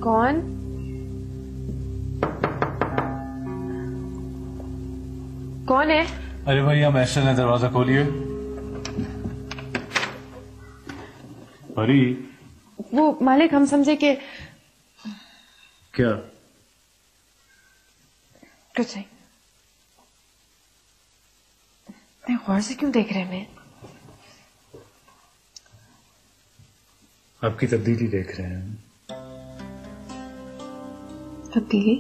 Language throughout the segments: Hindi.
कौन? कौन है? अरे भैया मैस्टर ने दरवाजा खोलिए। परी। वो मालिक हम समझे कि क्या? कुछ नहीं। गौर से क्यों देख रहे हैं? मैं आपकी तब्दीली देख रहे हैं। तब्दीली?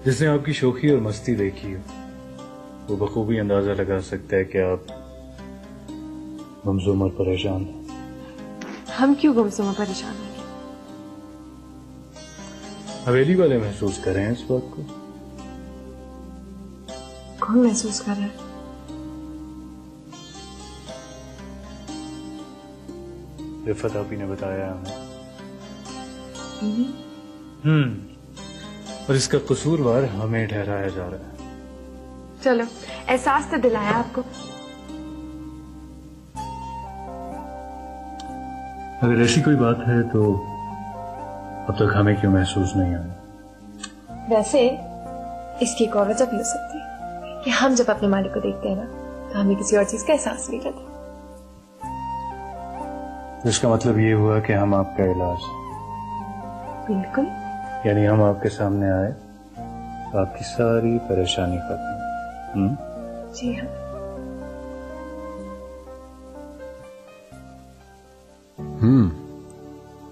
जिसने आपकी शोखी और मस्ती देखी हो वो बखूबी अंदाजा लगा सकता है कि आप गुमसुम और परेशान हैं। हम क्यों गुमसुम और परेशान हैं? हवेली वाले महसूस कर रहे हैं इस बात को। कौन महसूस कर रहा है? रिफत आपी ने बताया हमें। और इसका कसूरवार हमें ठहराया जा रहा है। चलो एहसास तो दिलाया आपको। अगर ऐसी कोई बात है तो अब तक हमें क्यों महसूस नहीं हुआ? वैसे इसकी एक और वजह भी हो सकती है कि हम जब अपने मालिक को देखते हैं ना तो हमें किसी और चीज का एहसास नहीं रहता। इसका मतलब ये हुआ कि हम आपका इलाज। बिल्कुल। यानी हम आपके सामने आए तो आपकी सारी परेशानी खत्म। जी हाँ।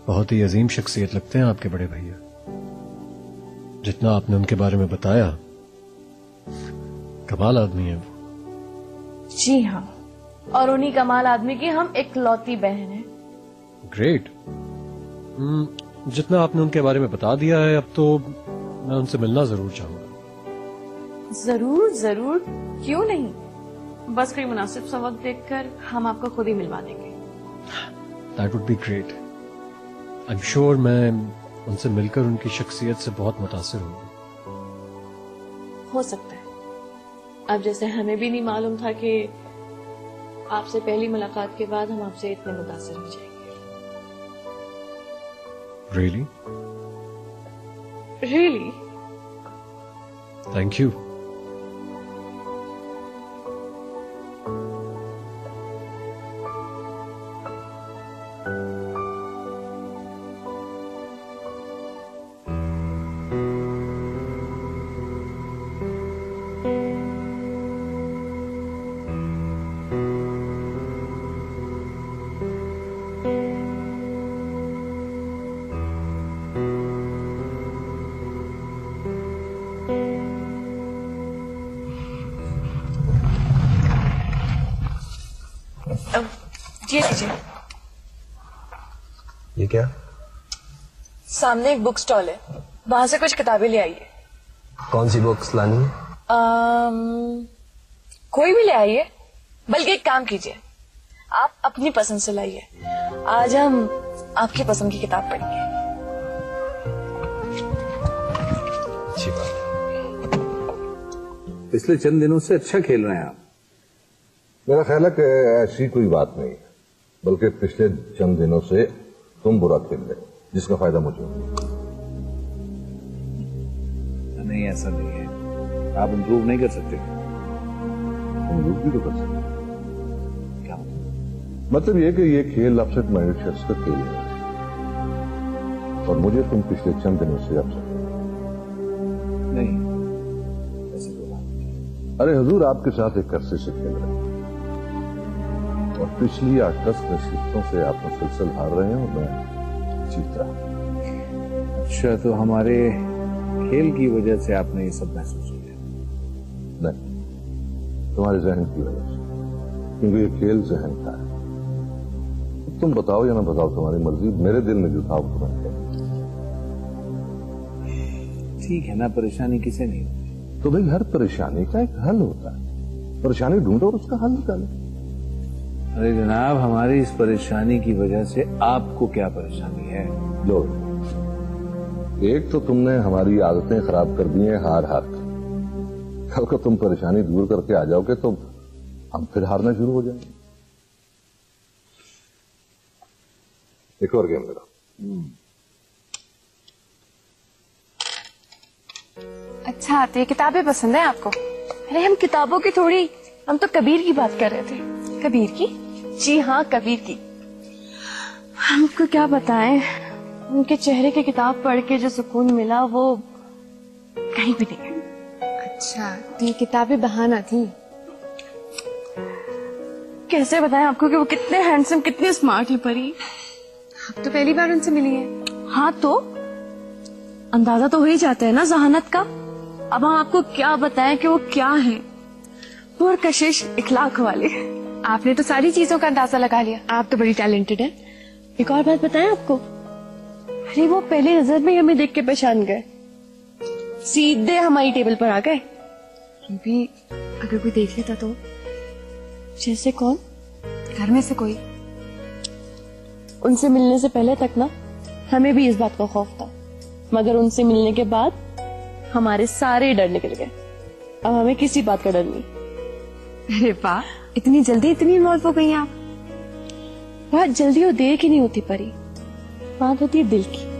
बहुत ही अजीम शख्सियत लगते हैं आपके बड़े भैया। जितना आपने उनके बारे में बताया, कमाल आदमी है वो। जी हाँ, और उन्हीं कमाल आदमी की हम इकलौती बहन हैं। ग्रेट। जितना आपने उनके बारे में बता दिया है, अब तो मैं उनसे मिलना जरूर चाहूंगा। जरूर जरूर, क्यों नहीं। बस कोई मुनासिब सा वक्त देखकर हम आपको खुद ही मिलवा देंगे। That would be great. I'm sure मैं उनसे मिलकर उनकी शख्सियत से बहुत मुतासिर हूँ। हो सकता है। अब जैसे हमें भी नहीं मालूम था कि आपसे पहली मुलाकात के बाद हम आपसे इतने मुतासिर हो जाएंगे। Really? Really? Thank you. जी लीजिए। ये क्या? सामने एक बुक स्टॉल है, वहां से कुछ किताबें ले आइए। कौन सी बुक्स लानी है? कोई भी ले आइए, बल्कि एक काम कीजिए, आप अपनी पसंद से लाइए। आज हम आपकी पसंद की किताब पढ़ेंगे। अच्छी बात। पिछले चंद दिनों से अच्छा खेल रहे हैं आप। मेरा ख्याल है कि ऐसी कोई बात नहीं है, बल्कि पिछले चंद दिनों से तुम बुरा खेल रहे हो, जिसका फायदा मुझे हो। नहीं, ऐसा नहीं है। आप इम्प्रूव नहीं कर सकते। इम्प्रूव भी तो कर सकते। क्या मतलब ये कि ये खेल अपसेट माइंडेड शख्स का खेल है, और मुझे तुम पिछले चंद दिनों से अपसेट नहीं, ऐसे बोला। अरे हुजूर, आपके साथ एक अरसे से खेल रहे हैं और पिछली 8-10 नसीबतों से आप मुसलसल हार रहे हैं और मैं जीत रहा हूं। अच्छा, तो हमारे खेल की वजह से आपने ये सब महसूस किया? नहीं, तुम्हारे जहन की वजह से, क्योंकि ये खेल जहन का है। तुम बताओ या ना बताओ, तुम्हारी मर्जी। मेरे दिल में जो था वो तुम्हें कहा। ठीक है ना, परेशानी किसे नहीं होती। तो भाई, हर परेशानी का एक हल होता है। परेशानी ढूंढो और उसका हल निकालो। अरे जनाब, हमारी इस परेशानी की वजह से आपको क्या परेशानी है? लो, एक तो तुमने हमारी आदतें खराब कर दी हैं हार हार कर। कल को तुम परेशानी दूर करके आ जाओगे तो हम फिर हारना शुरू हो जाएंगे। एक और गेम लगा। अच्छा, तो ये किताबें पसंद है आपको? अरे हम किताबों की थोड़ी, हम तो कबीर की बात कर रहे थे। कबीर की? जी हाँ, कबीर की। हमको क्या बताएं, उनके चेहरे की किताब पढ़ के जो सुकून मिला वो कहीं भी नहीं है। अच्छा, तो ये किताबें बहाना थी? कैसे बताएं आपको कि वो कितने हैंडसम, कितने स्मार्ट है परी। आप तो पहली बार उनसे मिली है। हाँ, तो अंदाजा तो हो ही जाता है ना जहानत का। अब हम आपको क्या बताएं कि वो क्या है। पुरकशिश इखलाक वाले। आपने तो सारी चीजों का अंदाजा लगा लिया। आप तो बड़ी टैलेंटेड है। एक और बात बताएं आपको, अरे वो पहले नजर में हमें देख के पहचान गए, सीधे हमारी टेबल पर आ गए। अभी अगर कोई देख लेता तो? जैसे कौन? घर में से कोई। उनसे मिलने से पहले तक ना हमें भी इस बात का खौफ था, मगर उनसे मिलने के बाद हमारे सारे डर निकल गए। अब हमें किसी बात का डर नहीं। अरे वाह, इतनी जल्दी इतनी इन्वॉल्व हो गई आप। बहुत जल्दी और देर की नहीं होती परी, बात होती है दिल की।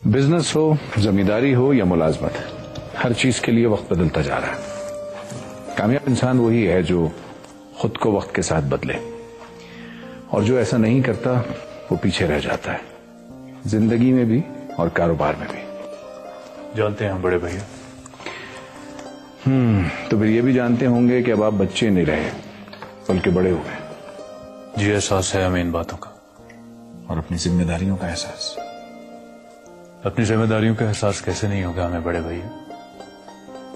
बिजनेस हो, जमींदारी हो या मुलाजमत, हर चीज के लिए वक्त बदलता जा रहा है। कामयाब इंसान वही है जो खुद को वक्त के साथ बदले, और जो ऐसा नहीं करता वो पीछे रह जाता है, जिंदगी में भी और कारोबार में भी। जानते हैं हम बड़े भैया। तो फिर ये भी जानते होंगे कि अब आप बच्चे नहीं रहे बल्कि बड़े हो गए। जी, एहसास है हमें इन बातों का, और अपनी जिम्मेदारियों का एहसास। अपनी जिम्मेदारियों का एहसास कैसे नहीं होगा हमें बड़े भैया,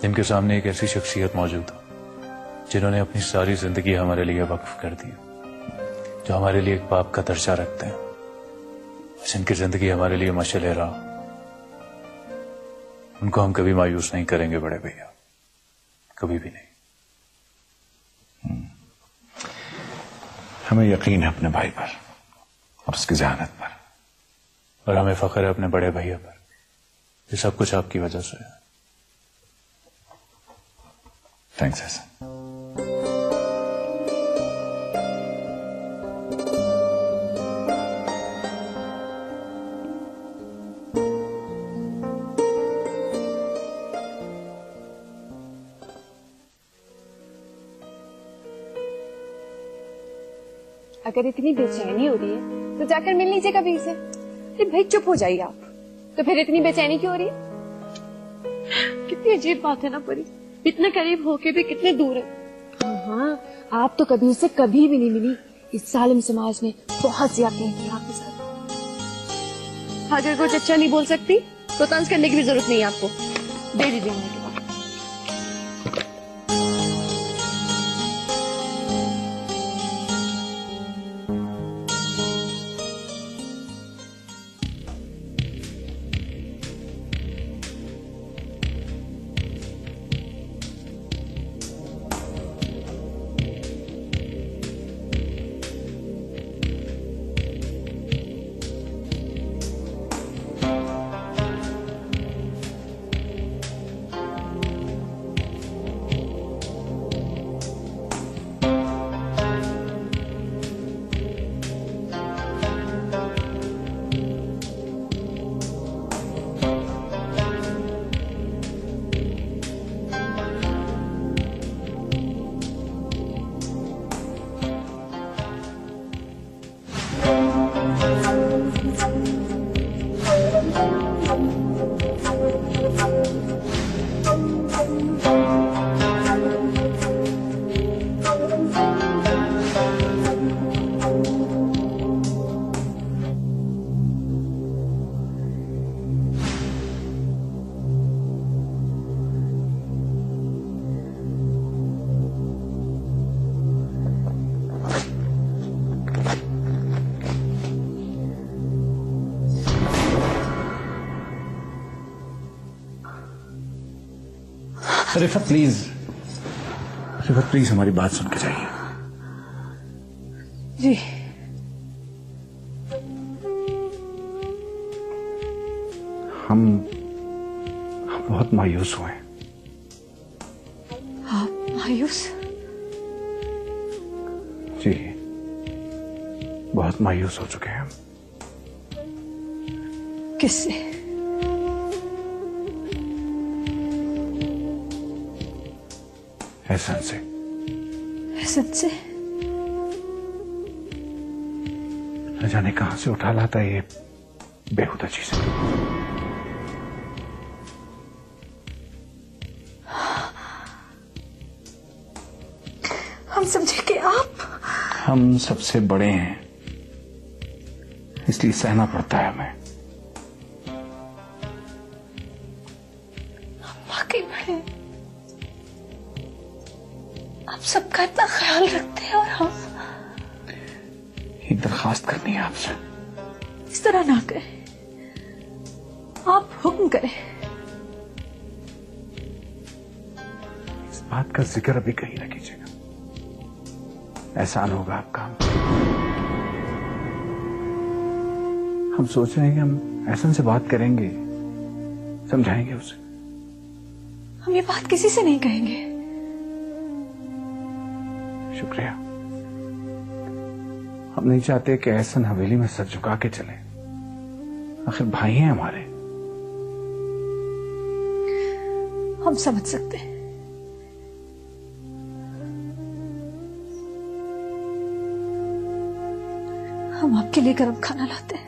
जिनके सामने एक ऐसी शख्सियत मौजूद हो जिन्होंने अपनी सारी जिंदगी हमारे लिए वक्फ कर दी, जो हमारे लिए एक बाप का दर्जा रखते हैं, जिनकी जिंदगी हमारे लिए मशअल राह। उनको हम कभी मायूस नहीं करेंगे बड़े भैया, कभी भी नहीं। हमें यकीन है अपने भाई पर और उसकी जहानत पर, और हमें फख्र है अपने बड़े भैया पर। ये सब कुछ आपकी वजह से है। थैंक्स हसन। अगर इतनी बेचैनी हो रही है तो जाकर मिल लीजिए कभी से। अरे भाई चुप हो जाइए आप, तो फिर इतनी बेचैनी क्यों हो रही है? कितनी अजीब बात है ना परी, इतने करीब होके भी कितने दूर है। हाँ, आप तो कबीर से कभी भी नहीं मिली। इस जालिम समाज ने बहुत ज्यादा की आपके साथ। अगर कुछ अच्छा नहीं बोल सकती तो तंज करने की भी जरूरत नहीं है आपको। दे दीजिए मुझे। रिफत प्लीज, रिफत प्लीज हमारी बात सुन के जाइए। जी हम बहुत मायूस हुए। मायूस? जी, बहुत मायूस हो चुके हैं हम। किससे? एहसन से। एहसन से? न जाने कहां से उठा लाता है ये बेहुदा चीजें। हम समझे कि आप। हम सबसे बड़े हैं, इसलिए सहना पड़ता है हमें। वाकई बड़े, आप सबका इतना ख्याल रखते हैं और हम। एक दरखास्त करनी है आपसे। इस तरह ना करें, आप हुक्म करें। इस बात का जिक्र अभी कहीं ना कीजिएगा, एहसान होगा आपका। हम सोच रहे हैं कि हम एहसन से बात करेंगे, समझाएंगे उसे। हम ये बात किसी से नहीं कहेंगे। शुक्रिया। हम नहीं चाहते कि एहसन हवेली में सर झुका के चले, आखिर भाई हैं हमारे। हम समझ सकते हैं। हम आपके लिए गरम खाना लाते हैं।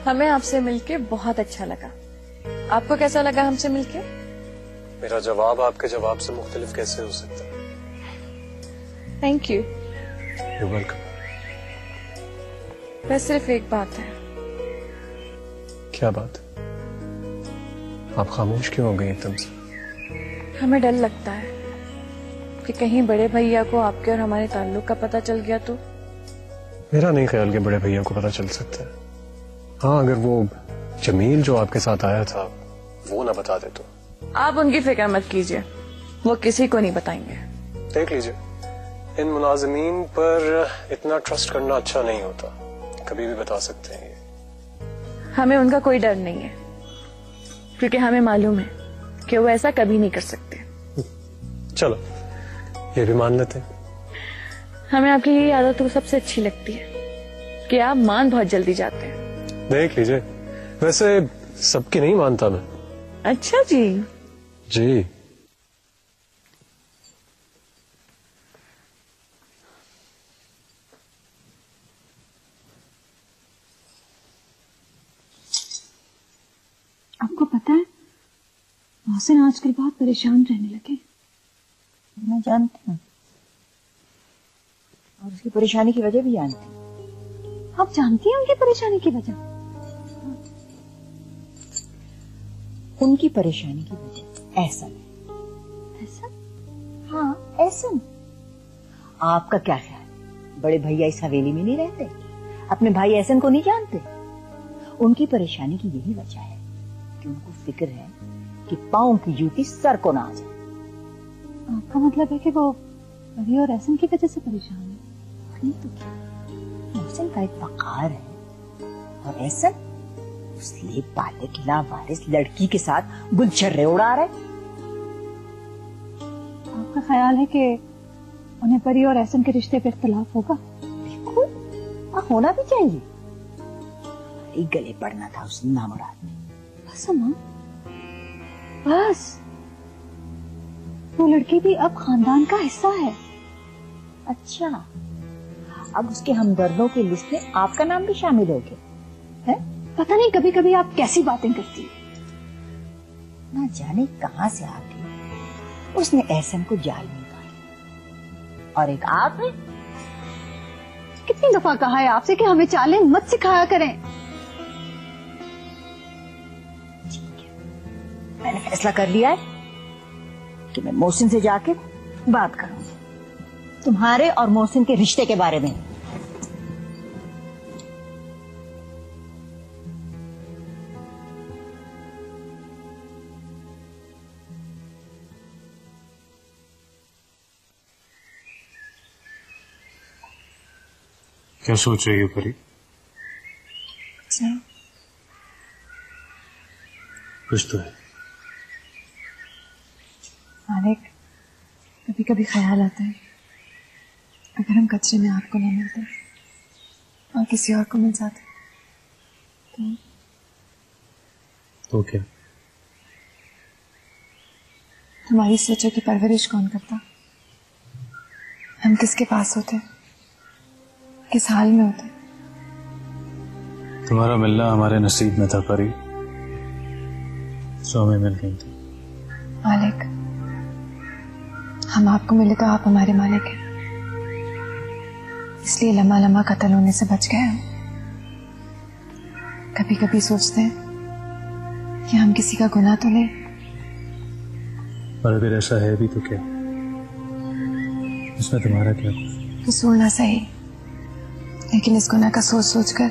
हमें आपसे मिलके बहुत अच्छा लगा। आपको कैसा लगा हमसे मिलके? मेरा जवाब आपके जवाब से मुख्तलिफ कैसे हो सकता है? Thank you. You're welcome। बस सिर्फ एक बात है। क्या बात? आप खामोश क्यों हो गई एकदम से? हमें डर लगता है कि कहीं बड़े भैया को आपके और हमारे ताल्लुक का पता चल गया तो। मेरा नहीं ख्याल कि बड़े भैया को पता चल सकता है। हाँ, अगर वो जमील जो आपके साथ आया था वो ना बता दे तो। आप उनकी फिक्र मत कीजिए, वो किसी को नहीं बताएंगे। देख लीजिए, इन मुलाजिमीन पर इतना ट्रस्ट करना अच्छा नहीं होता, कभी भी बता सकते हैं ये। हमें उनका कोई डर नहीं है, क्योंकि हमें मालूम है कि वो ऐसा कभी नहीं कर सकते। चलो, ये भी मान लेते हैं। हमें आपकी यही आदत तो सबसे अच्छी लगती है कि आप मान बहुत जल्दी जाते हैं। देख लीजिए, वैसे सबकी नहीं मानता मैं। अच्छा जी। जी। आपको पता है, मोहसिन आजकल बहुत परेशान रहने लगे। मैं जानती हूँ, और उसकी परेशानी की वजह भी जानती हूँ। आप जानती हैं उनकी परेशानी की वजह? उनकी परेशानी की वजह एहसन है। एहसन? हाँ, एहसन। आपका क्या ख्याल, बड़े भैया इस हवेली में नहीं रहते? अपने भाई एहसन को नहीं जानते? उनकी परेशानी की यही वजह है कि उनको फिक्र है कि पाँव की जूती सर को ना आ जाए। आपका मतलब है कि वो रवि और एहसन की वजह से परेशान है? नहीं तो क्या, मोहसिन का एक वकार है और एहसन उस लेपालिक लावारिस लड़की के साथ गुलछर्रे उड़ा रहे। आपका ख्याल है कि उन्हें परी और एहसन के रिश्ते पे इख्तलाफ होगा? बिल्कुल होना भी चाहिए। एक गले पड़ना था उस नामुराद में। बस अम्मा, बस। वो लड़की भी अब खानदान का हिस्सा है। अच्छा, अब उसके हमदर्दों की लिस्ट में आपका नाम भी शामिल हो गया है? पता नहीं कभी कभी आप कैसी बातें करती हैं। ना जाने कहां से आके उसने एहसन को जाल में डाला, और एक आप है। कितनी दफा कहा है आपसे कि हमें चालें मत सिखाया करें। ठीक है, मैंने फैसला कर लिया है कि मैं मोहसिन से जाके बात करूंगी तुम्हारे और मोहसिन के रिश्ते के बारे में। क्या सोच रही हो परी? कुछ तो है। मालिक, कभी कभी ख्याल आता है अगर हम कचरे में आपको न मिलते और किसी और को मिल जाते तो क्या? हमारी सोचों की परवरिश कौन करता? हम किसके पास होते? किस हाल में होते? तुम्हारा मिलना हमारे नसीब में था परी, सो हमें मिल गई थी। मालिक, हम आपको मिले तो आप हमारे मालिक हैं, इसलिए लम्हा लम्हा कत्ल होने से बच गए हम। कभी कभी सोचते हैं कि हम किसी का गुनाह तो ले, पर अगर ऐसा है भी तो क्या, इसमें तुम्हारा क्या? कसूर ना सही, लेकिन इस गुनाह का सोच सोच कर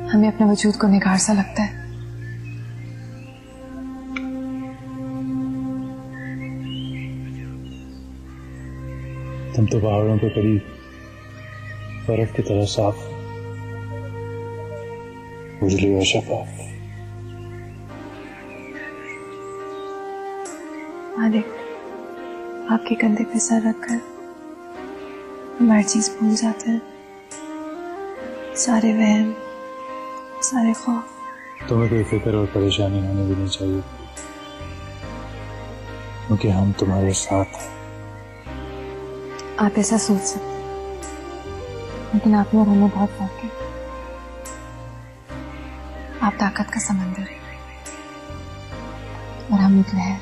हमें अपने वजूद को निगार सा लगता है। तुम तो पहाड़ों पे पड़ी बर्फ की तरह साफ, उजली और शफाफ। मालिक, आपके कंधे पे सर रखकर हम हर चीज भूल जाते हैं, सारे वहम, सारे खौफ। तुम्हें कोई फिक्र और परेशानी होने भी नहीं चाहिए, क्योंकि हम तुम्हारे साथ हैं। आप ऐसा सोच सकते, लेकिन आप में और हमें बहुत फर्क है। आप ताकत का समंदर है और हम एक लहर।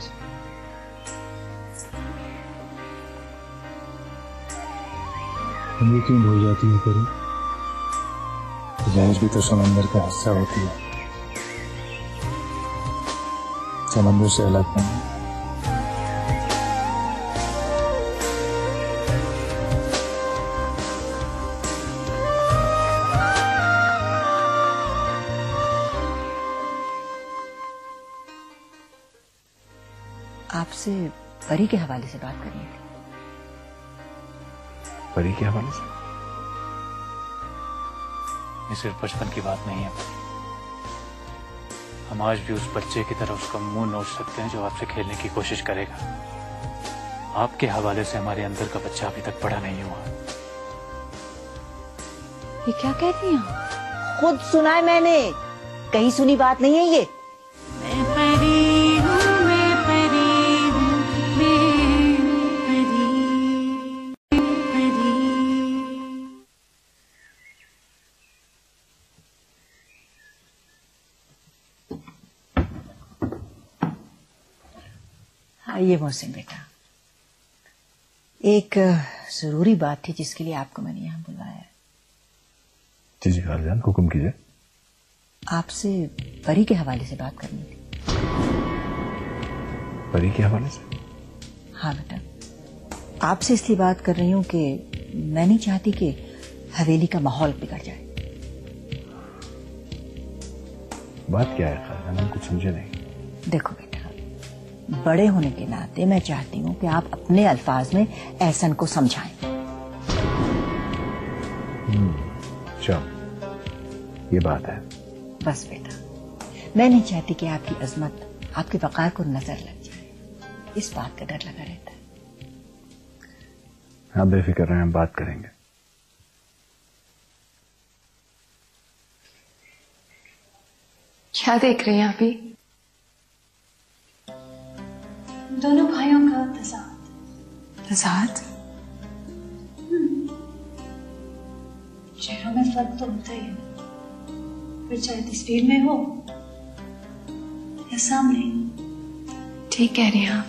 तुम ये क्यों भूल जाती हो परी? लहर भी तो समंदर का हिस्सा होती है, समंदर से अलग नहीं। आपसे परी के हवाले से बात करनी थी। परी के हवाले से? ये सिर्फ बचपन की बात नहीं है, हम आज भी उस बच्चे की तरह उसका मुंह नोच सकते हैं जो आपसे खेलने की कोशिश करेगा। आपके हवाले से हमारे अंदर का बच्चा अभी तक बड़ा नहीं हुआ। ये क्या कहती हैं? खुद सुना है मैंने, कहीं सुनी बात नहीं है ये। आइए मोहसिन बेटा, एक जरूरी बात थी जिसके लिए आपको मैंने यहाँ बुलाया है। जी जी खालजान, हुक्म कीजिए। आपसे परी के हवाले से बात करनी थी। परी के हवाले से? हाँ बेटा, आपसे इसलिए बात कर रही हूँ कि मैं नहीं चाहती कि हवेली का माहौल बिगड़ जाए। बात क्या है खालजान, हम कुछ समझे नहीं। देखो बेटा, बड़े होने के नाते मैं चाहती हूँ कि आप अपने अल्फाज में एहसन को समझाएं। अच्छा, ये बात है। बस बेटा, मैं नहीं चाहती कि आपकी अजमत, आपके वक़ार को नजर लग जाए। इस बात का डर लगा रहता है। आप बेफिक्र रहें, हम बात करेंगे। क्या देख रहे हैं अभी? दोनों भाइयों का तज़ाद? चेहरों में फर्क तो होता ही है, फिर चाहे तस्वीर में हो या सामने। ठीक कह रही हैं आप,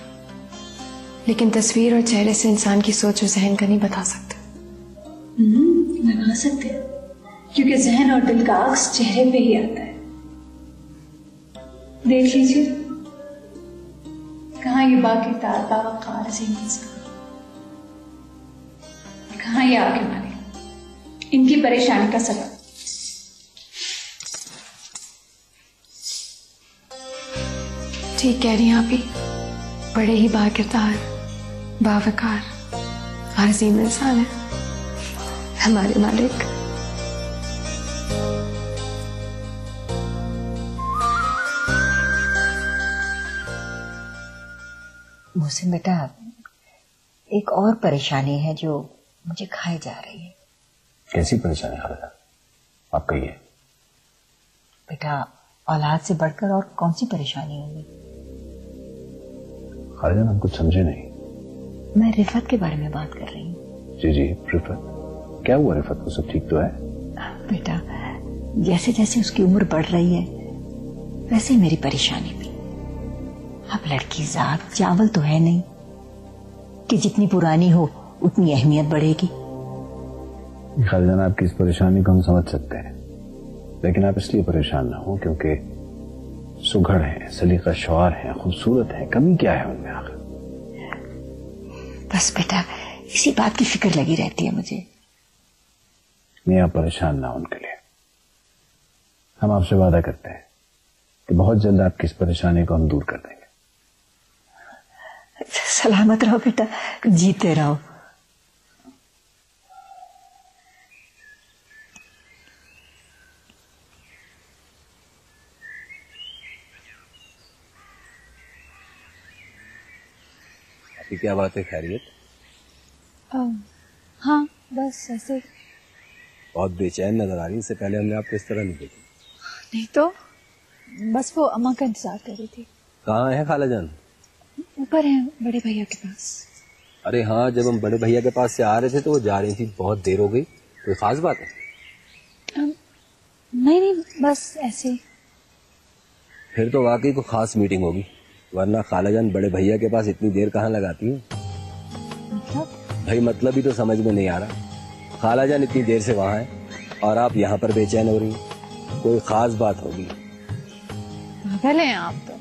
लेकिन तस्वीर और चेहरे से इंसान की सोच और जहन का नहीं बता सकते। लगा सकते हैं, क्योंकि जहन और दिल का अक्स चेहरे पे ही आता है। देख लीजिए कहाँ ये बाकी तार बावकार अजीम इंसान, कहाँ ये आगे मालिक, इनकी परेशानी का सबब। ठीक कह रही हैं आप ही, बड़े ही बाकिरदार, बावकार और अजीम इंसान है हमारे मालिक। मोहसिन बेटा, एक और परेशानी है जो मुझे खाए जा रही है। कैसी परेशानी खालिदा, आप कहिए। बेटा, औलाद से बढ़कर और कौन सी परेशानी होगी? खालिदा, हम कुछ समझे नहीं। मैं रिफत के बारे में बात कर रही हूँ। जी जी, रिफत क्या हुआ? रिफत को सब ठीक तो है? बेटा, जैसे जैसे उसकी उम्र बढ़ रही है वैसे ही मेरी परेशानी भी। अब लड़की जात चावल तो है नहीं कि जितनी पुरानी हो उतनी अहमियत बढ़ेगी। खालिदान, आपकी इस परेशानी को हम समझ सकते हैं, लेकिन आप इसलिए परेशान ना हो क्योंकि सुघड़ है, सलीका शौहर है, खूबसूरत है, कमी क्या है उनमें आखिर? बस बेटा, इसी बात की फिक्र लगी रहती है मुझे। नहीं, आप परेशान ना हो उनके लिए। हम आपसे वादा करते हैं कि बहुत जल्द आपकी इस परेशानी को हम दूर कर देंगे। सलामत रहो बेटा, जीते रहो। अभी क्या बात है, खैरियत? हाँ बस ऐसे। बहुत बेचैन नजर आ रही, इससे पहले हमने आपको इस तरह नहीं देखा। नहीं तो बस वो अम्मा का इंतजार कर रही थी। कहाँ है खाला जान? ऊपर है बड़े भैया के पास। अरे हाँ, जब हम बड़े भैया के पास से आ रहे थे तो वो जा रही थी, बहुत देर हो गई। कोई खास बात है? नहीं बस ऐसे। फिर तो वाकई कोई खास मीटिंग होगी, वरना खाला जान बड़े भैया के पास इतनी देर कहाँ लगाती है? मतलब? भाई मतलब ही तो समझ में नहीं आ रहा। खाला जान इतनी देर से वहाँ है और आप यहाँ पर बेचैन हो रही हैं। कोई खास बात होगी। पागल हैं आप तो।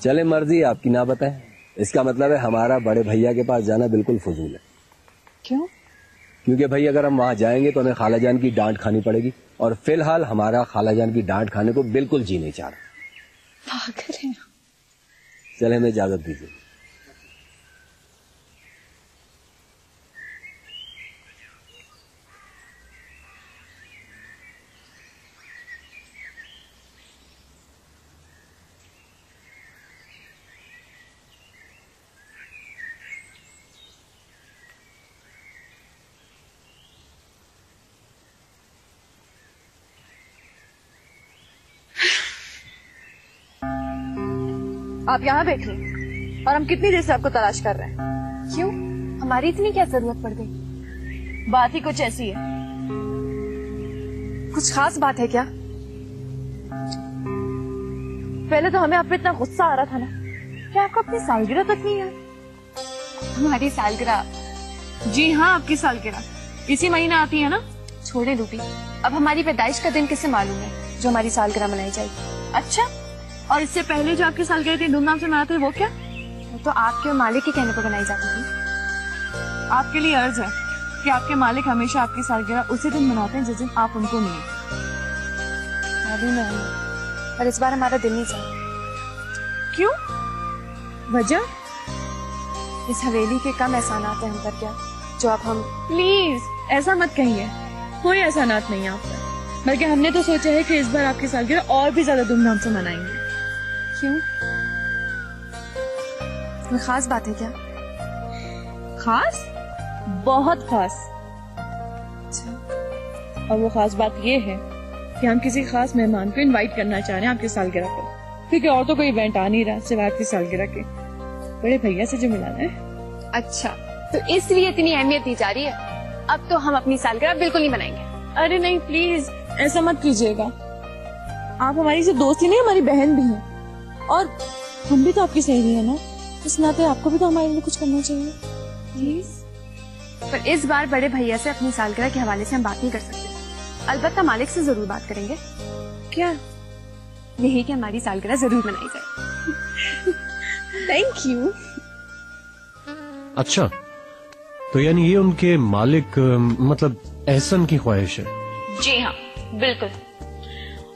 चले, मर्जी आपकी, ना बताएं। इसका मतलब है हमारा बड़े भैया के पास जाना बिल्कुल फजूल है। क्यों? क्योंकि भाई अगर हम वहां जाएंगे तो हमें खाला जान की डांट खानी पड़ेगी, और फिलहाल हमारा खाला जान की डांट खाने को बिल्कुल जी नहीं चाह रहा। पागल हैं। चले, हमें इजाजत दीजिए। आप यहाँ बैठे और हम कितनी देर से आपको तलाश कर रहे हैं। क्यों? हमारी इतनी क्या जरूरत पड़ गई? बात ही कुछ ऐसी है। कुछ खास बात है क्या? पहले तो हमें आप पे इतना गुस्सा आ रहा था ना, क्या आपको अपनी सालगिरह तक नहीं याद? हमारी सालगिरह? जी हाँ, आपकी सालगिरह इसी महीने आती है ना। छोड़े रूबी, अब हमारी पैदाइश का दिन किसे मालूम है जो हमारी सालगिरह मनाई जाएगी? अच्छा, और इससे पहले जो आपकी सालगिरह इतनी धूमधाम से मनाते थे वो क्या? वो तो आपके और मालिक के कहने पर बनाई जाती थी। आपके लिए अर्ज है कि आपके मालिक हमेशा आपकी सालगिरह उसी दिन मनाते हैं जिस दिन आप उनको मिले। मालूम है हमें, पर इस बार हमारा दिल नहीं चाहता। क्यों? वजह? इस हवेली के कम एहसानात हैं हम पर क्या, जो आप हम। प्लीज ऐसा मत कहिए, कोई एहसानात नहीं है आप पर, बल्कि हमने तो सोचा है कि इस बार आपकी सालगिरह और भी ज्यादा धूमधाम से मनाएंगे। क्यों? कोई खास बात है क्या? खास? बहुत खास। और वो खास बात ये है कि हम किसी खास मेहमान को इनवाइट करना चाह रहे हैं आपकी सालगिरह पर, क्योंकि और तो कोई इवेंट आ नहीं रहा सिवाय आपकी सालगिरह के। बड़े भैया से जो मिलाना है। अच्छा, तो इसलिए इतनी अहमियत दी जा रही है। अब तो हम अपनी सालगिरह बिल्कुल नहीं मनाएंगे। अरे नहीं, प्लीज ऐसा मत कीजिएगा। आप हमारी सिर्फ दोस्त ही नहीं, हमारी बहन भी हैं, और हम भी तो आपकी सहेली है ना, इस नाते आपको भी तो हमारे लिए कुछ करना चाहिए प्लीज। पर इस बार बड़े भैया से अपनी सालगिरह के हवाले से हम बात नहीं कर सकते। अलबत्ता मालिक से जरूर बात करेंगे। क्या? यही कि हमारी सालगिरह जरूर मनाई जाए। Thank you. अच्छा, तो यानी ये उनके मालिक मतलब एहसन की ख्वाहिश है? जी हाँ, बिल्कुल।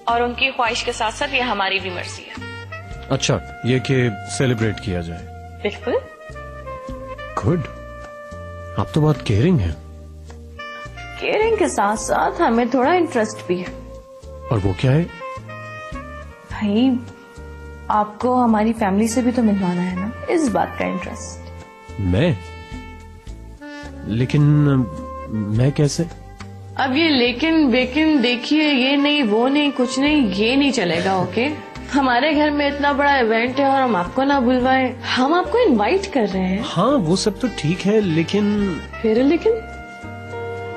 और उनकी ख्वाहिश के साथ साथ ये हमारी भी मर्जी है। अच्छा, ये कि सेलिब्रेट किया जाए। बिल्कुल। गुड, आप तो बहुत केयरिंग हैं। केयरिंग के साथ साथ हमें थोड़ा इंटरेस्ट भी है। और वो क्या है? भाई, आपको हमारी फैमिली से भी तो मिलवाना है ना, इस बात का इंटरेस्ट। मैं? लेकिन मैं कैसे? अब ये लेकिन बेकिन देखिए, ये नहीं वो नहीं कुछ नहीं, ये नहीं चलेगा। ओके, हमारे घर में इतना बड़ा इवेंट है और हम आपको ना बुलवाएं। हम आपको इनवाइट कर रहे हैं। हाँ, वो सब तो ठीक है, लेकिन फिर लेकिन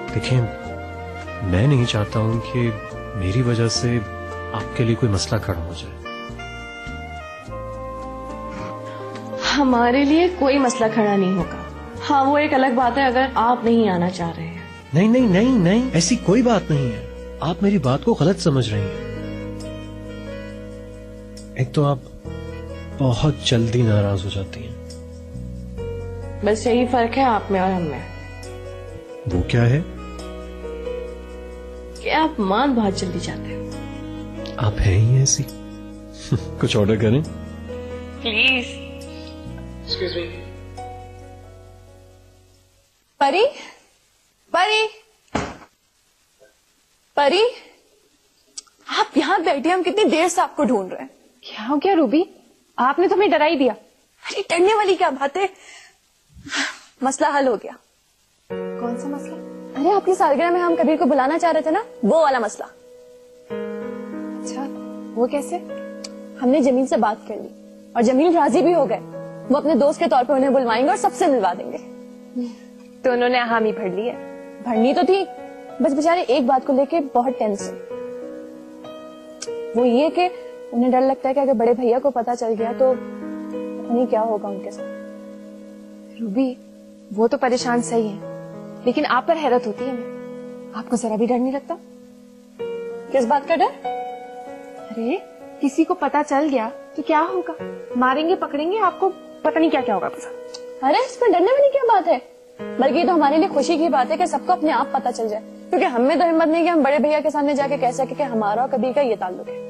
देखिए, मैं नहीं चाहता हूँ कि मेरी वजह से आपके लिए कोई मसला खड़ा हो जाए। हमारे लिए कोई मसला खड़ा नहीं होगा। हाँ, वो एक अलग बात है अगर आप नहीं आना चाह रहे हैं। नहीं नहीं नहीं नहीं, ऐसी कोई बात नहीं है। आप मेरी बात को गलत समझ रही हैं। एक तो आप बहुत जल्दी नाराज हो जाती हैं। बस यही फर्क है आप में और हम में। वो क्या है? कि आप मान बहुत जल्दी जाते हैं। आप हैं ही ऐसी। कुछ ऑर्डर करें? प्लीज। Excuse me. परी, परी, परी, आप यहाँ बैठे, हम कितनी देर से आपको ढूंढ रहे हैं। क्या हो गया रूबी? आपने तो हमें डरा ही दिया। अरे डरने वाली क्या बात है, मसला हल हो गया। कौन सा मसला? अरे आपकी सालगिरह में हम कबीर को बुलाना चाह रहे थे ना, वो वाला मसला। अच्छा, वो कैसे? हमने जमील से बात कर ली और जमील राजी भी हो गए। वो अपने दोस्त के तौर पे उन्हें बुलवाएंगे और सबसे मिलवा देंगे। तो उन्होंने हामी भर ली है। भरनी तो थी, बस बेचारे एक बात को लेके बहुत टेंशन। वो ये कि उन्हें डर लगता है कि अगर बड़े भैया को पता चल गया तो पता नहीं क्या होगा उनके साथ। रूबी, वो तो परेशान सही है, लेकिन आप पर हैरत होती है। आपको जरा भी डर नहीं लगता? किस बात का डर? अरे किसी को पता चल गया तो क्या होगा? मारेंगे, पकड़ेंगे आपको, पता नहीं क्या क्या होगा। अरे इसमें डरने वाली क्या बात है? बल्कि तो हमारे लिए खुशी की बात है कि सबको अपने आप पता चल जाए, क्योंकि हमें तो हिम्मत नहीं कि हम बड़े भैया के सामने जाके कह सके कि हमारा और कबीर का ये ताल्लुक है।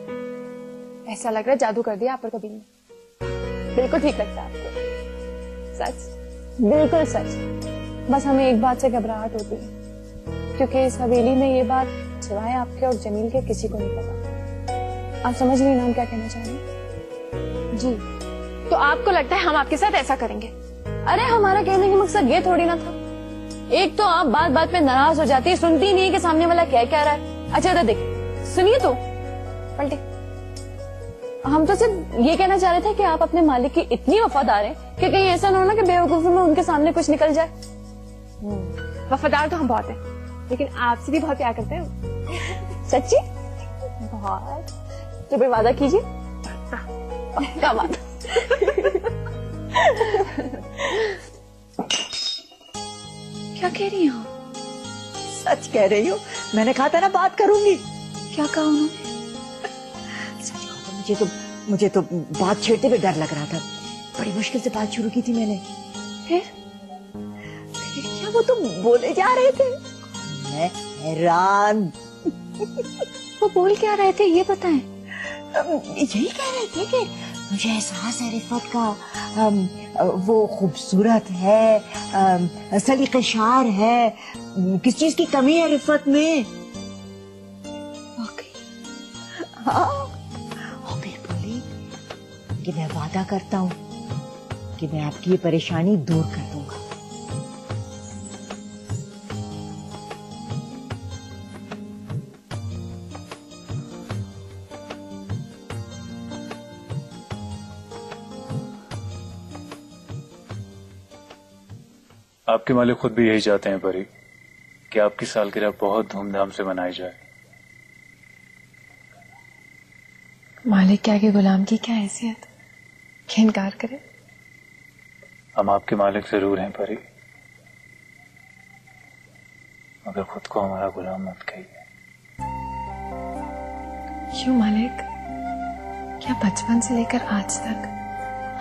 ऐसा लग रहा है जादू कर दिया आप पर कबीर ने। बिल्कुल ठीक लगता है आपको। सच, बिल्कुल सच। बस हमें एक बात से घबराहट होती है, क्योंकि इस हवेली में ये बात सिवाय आपके और जमील के किसी को नहीं पता। आप समझ रही हैं हम क्या कहना चाह रहे हैं? जी, तो आपको लगता है हम आपके साथ ऐसा करेंगे? अरे हमारा कहने का मकसद ये थोड़ी ना था। एक तो आप बात बात पे नाराज हो जाती है, सुनती नहीं है कि सामने वाला क्या कह रहा है। अच्छा तो देख, सुनिए तो पलटे। हम तो सिर्फ ये कहना चाह रहे थे कि आप अपने मालिक की इतनी वफादार हैं कि कहीं ऐसा ना हो ना कि बेवकूफी में उनके सामने कुछ निकल जाए। वफादार तो हम बहुत हैं, लेकिन आपसे भी बहुत प्यार करते हैं। सच्ची? बहुत। तो फिर वादा कीजिए। पक्का वादा। क्या कह रही हो? सच कह रही हूँ, मैंने कहा था ना बात करूंगी। क्या कहा उन्होंने? सच कहा। मुझे तो बात छेड़ते हुए डर लग रहा था। बड़ी मुश्किल से बात शुरू की थी मैंने। फिर क्या वो तुम बोले जा रहे थे? मैं हैरान। वो बोल क्या रहे थे ये बताएं। यही कह रहे थे कि मुझे एहसास है रिफत का, वो खूबसूरत है, सलीक़ेशार है, किस चीज की कमी है रिफत में? हाँ, और फिर बोली कि मैं वादा करता हूँ कि मैं आपकी ये परेशानी दूर कर दूंगा। आपके मालिक खुद भी यही चाहते हैं परी कि आपकी सालगिरह बहुत धूमधाम से मनाई जाए। मालिक के आगे गुलाम की क्या हैसियत, क्या इनकार करे। हम आपके मालिक जरूर हैं परी, मगर खुद को हमारा गुलाम मत कहिए। क्यों मालिक, क्या बचपन से लेकर आज तक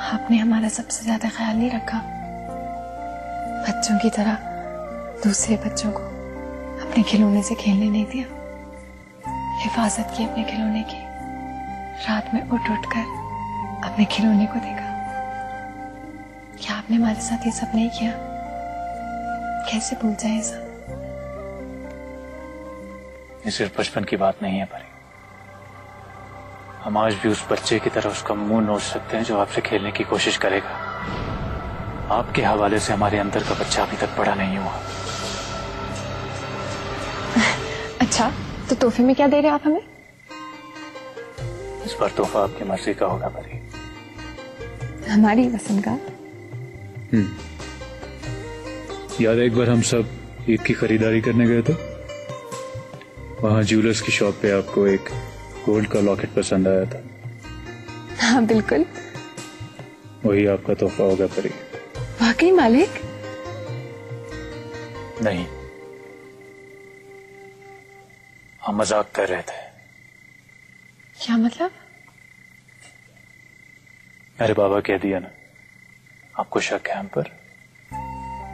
आपने हमारा सबसे ज्यादा ख्याल नहीं रखा? बच्चों की तरह दूसरे बच्चों को अपने खिलौने से खेलने नहीं दिया, हिफाजत की अपने खिलौने की, रात में उठ उठ कर अपने खिलौने को देखा। क्या आपने हमारे साथ ये सब नहीं किया? कैसे भूल जाए सब? ये सिर्फ बचपन की बात नहीं है परी, हम आज भी उस बच्चे की तरह उसका मुंह नोच सकते हैं जो आपसे खेलने की कोशिश करेगा। आपके हवाले से हमारे अंदर का बच्चा अभी तक बड़ा नहीं हुआ। अच्छा, तो तोहफे में क्या दे रहे हैं आप हमें? इस बार तोहफा आपकी मर्जी का होगा परी। हमारी पसंद का? याद है एक बार हम सब ईद की खरीदारी करने गए थे, वहां ज्वेलर्स की शॉप पे आपको एक गोल्ड का लॉकेट पसंद आया था। हाँ बिल्कुल, वही आपका तोहफा होगा परी। वाकई मालिक? नहीं, हम मजाक कर रहे थे। क्या मतलब? मेरे बाबा कह दिया ना, आपको शक है हम पर?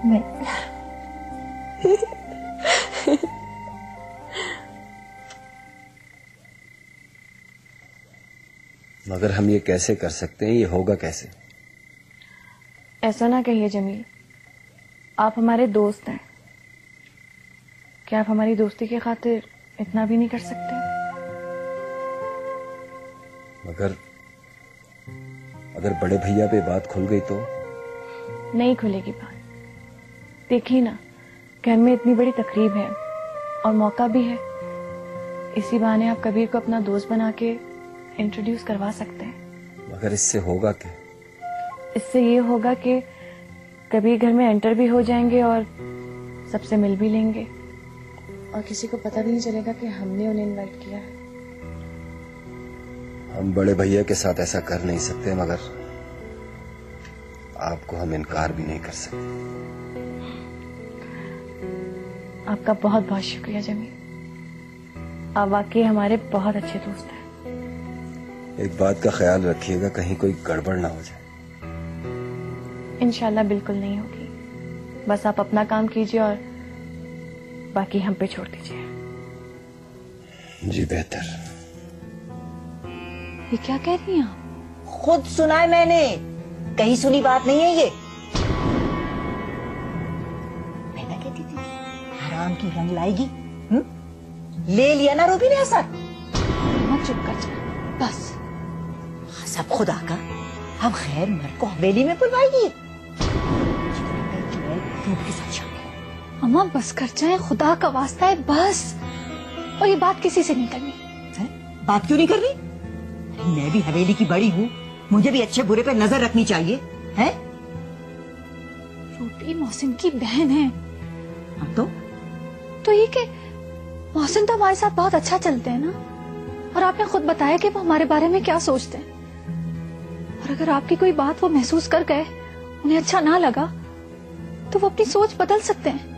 नहीं। मगर हम ये कैसे कर सकते हैं, ये होगा कैसे? ऐसा ना कहिए जमील, आप हमारे दोस्त हैं, क्या आप हमारी दोस्ती की खातिर इतना भी नहीं कर सकते? मगर अगर बड़े भैया पे बात खुल गई तो? नहीं खुलेगी बात। देखिए ना, घर में इतनी बड़ी तकरीब है और मौका भी है, इसी बहाने आप कबीर को अपना दोस्त बना के इंट्रोड्यूस करवा सकते हैं। मगर इससे होगा क्या? इससे ये होगा कि कबीर घर में एंटर भी हो जाएंगे और सबसे मिल भी लेंगे, और किसी को पता भी नहीं चलेगा कि हमने उन्हें इनवाइट किया है। हम बड़े भैया के साथ ऐसा कर नहीं सकते, मगर आपको हम इनकार भी नहीं कर सकते। आपका बहुत बहुत शुक्रिया जमील, आप वाकई हमारे बहुत अच्छे दोस्त हैं। एक बात का ख्याल रखिएगा, कहीं कोई गड़बड़ ना हो जाए। इंशाल्लाह बिल्कुल नहीं होगी, बस आप अपना काम कीजिए और बाकी हम पे छोड़ दीजिए। जी बेहतर। ये क्या कह रही हैं आप? खुद सुना है मैंने, कहीं सुनी बात नहीं है ये। मैं ना कहती थी हराम की रंग लाएगी। ले लिया ना रूबी ने असर। मत चुप कर जा बस। सब खुदा का, हम खैर मर को हवेली में बुलवाएगी। अम्मा बस कर जाए, खुदा का वास्ता है बस। और ये बात किसी से नहीं करनी। बात क्यों नहीं कर रही? मैं भी हवेली की बड़ी हूँ, मुझे भी अच्छे बुरे पे नजर रखनी चाहिए है? रूबी मोहसिन की बहन है। तो ये कि मोहसिन तो हमारे साथ बहुत अच्छा चलते हैं ना, और आपने खुद बताया कि वो हमारे बारे में क्या सोचते हैं। और अगर आपकी कोई बात वो महसूस कर गए, उन्हें अच्छा ना लगा, तो वो अपनी सोच बदल सकते हैं।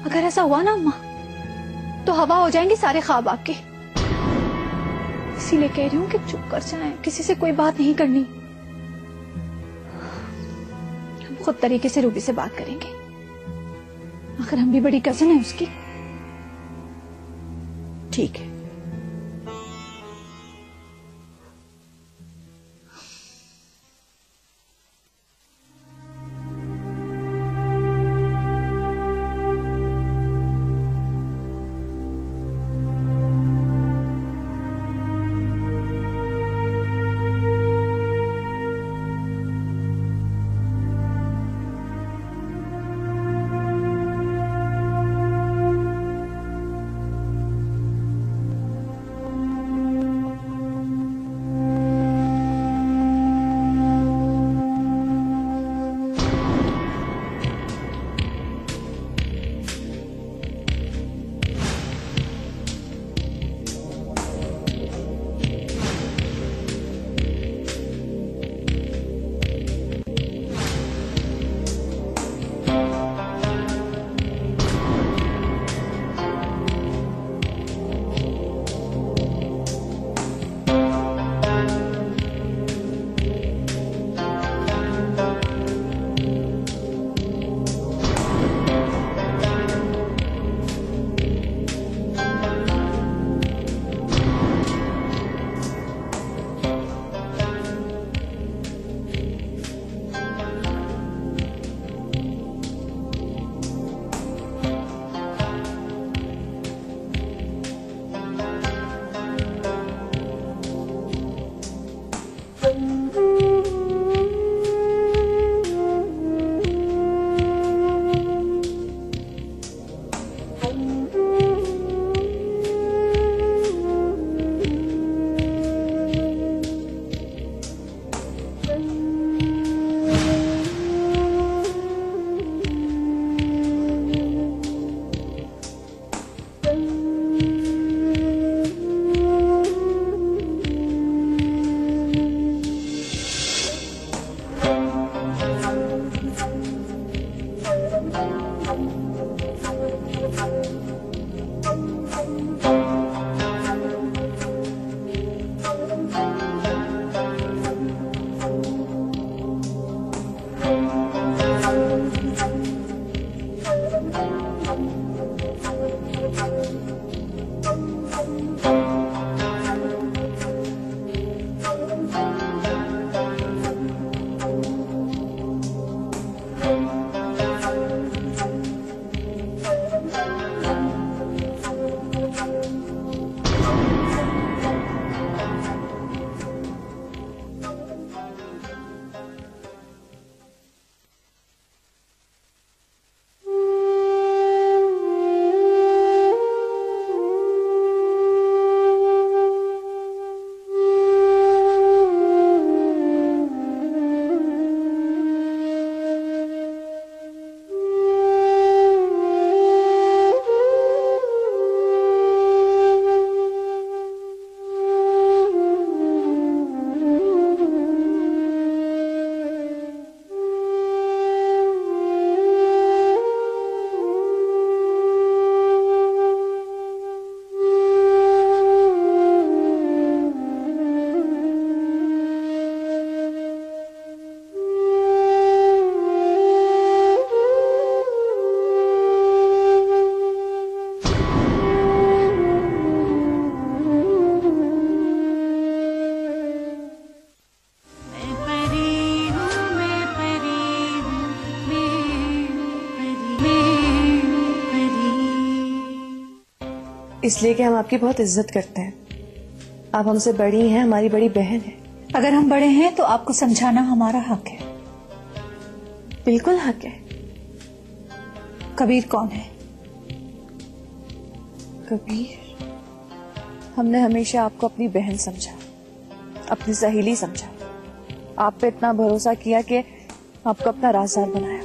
अगर ऐसा हुआ ना अम्मा, तो हवा हो जाएंगे सारे ख्वाब आपके। इसीलिए कह रही हूँ कि चुप कर जाएं, किसी से कोई बात नहीं करनी। हम खुद तरीके से रूबी से बात करेंगे, आखिर हम भी बड़ी कजिन है उसकी। ठीक है। इसलिए कि हम आपकी बहुत इज्जत करते हैं। आप हमसे बड़ी हैं, हमारी बड़ी बहन है। अगर हम बड़े हैं तो आपको समझाना हमारा हक है। बिल्कुल हक है। कबीर कौन है? कबीर, हमने हमेशा आपको अपनी बहन समझा, अपनी सहेली समझा, आप पे इतना भरोसा किया कि आपको अपना राज़दार बनाया।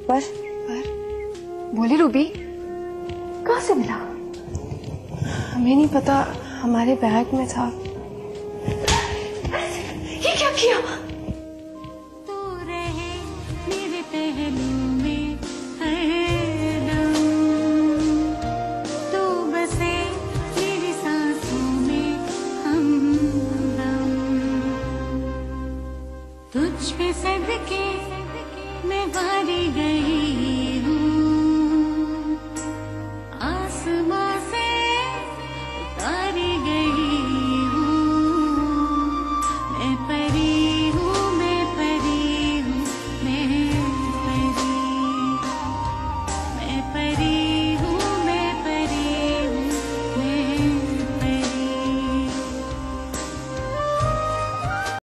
पर बोले रूबी, कहाँ से मिला? हमें नहीं पता, हमारे बैग में था। ये क्या किया? तू रहे मेरे पहलू में हरदम, तू बसे मेरी सांसों में हमदम, तुझ पे सदके मैं वारी गई